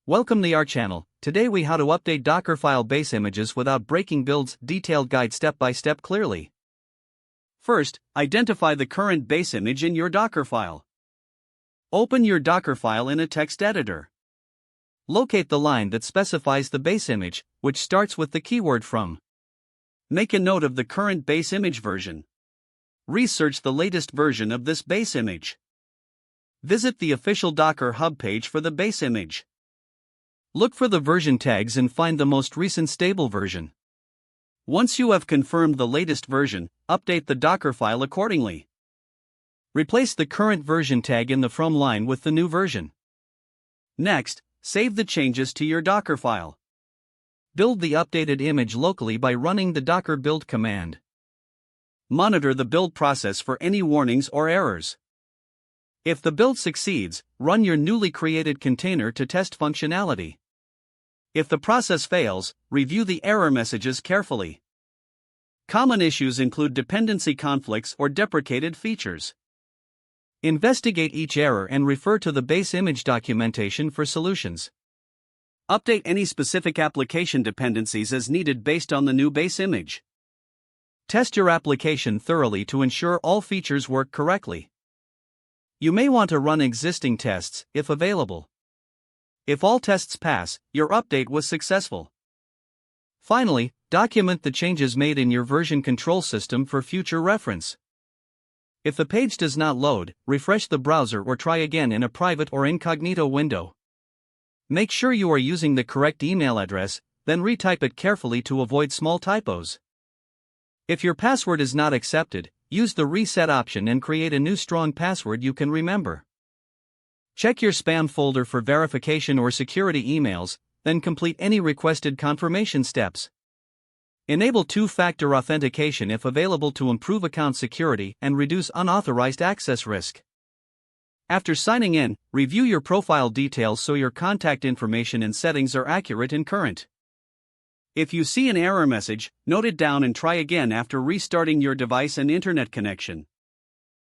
Welcome to our channel. Today we how to update Dockerfile base images without breaking builds. Detailed guide step by step clearly. First, identify the current base image in your Dockerfile. Open your Dockerfile in a text editor. Locate the line that specifies the base image, which starts with the keyword from. Make a note of the current base image version. Research the latest version of this base image. Visit the official Docker Hub page for the base image. Look for the version tags and find the most recent stable version. Once you have confirmed the latest version, update the Dockerfile accordingly. Replace the current version tag in the from line with the new version. Next, save the changes to your Dockerfile. Build the updated image locally by running the docker build command. Monitor the build process for any warnings or errors. If the build succeeds, run your newly created container to test functionality. If the process fails, review the error messages carefully. Common issues include dependency conflicts or deprecated features. Investigate each error and refer to the base image documentation for solutions. Update any specific application dependencies as needed based on the new base image. Test your application thoroughly to ensure all features work correctly. You may want to run existing tests, if available. If all tests pass, your update was successful. Finally, document the changes made in your version control system for future reference. If the page does not load, refresh the browser or try again in a private or incognito window. Make sure you are using the correct email address, then retype it carefully to avoid small typos. If your password is not accepted, use the reset option and create a new strong password you can remember. Check your spam folder for verification or security emails, then complete any requested confirmation steps. Enable two-factor authentication if available to improve account security and reduce unauthorized access risk. After signing in, review your profile details so your contact information and settings are accurate and current. If you see an error message, note it down and try again after restarting your device and internet connection.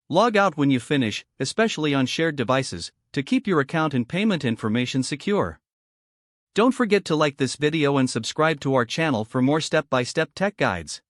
Log out when you finish, especially on shared devices, to keep your account and payment information secure. Don't forget to like this video and subscribe to our channel for more step-by-step tech guides.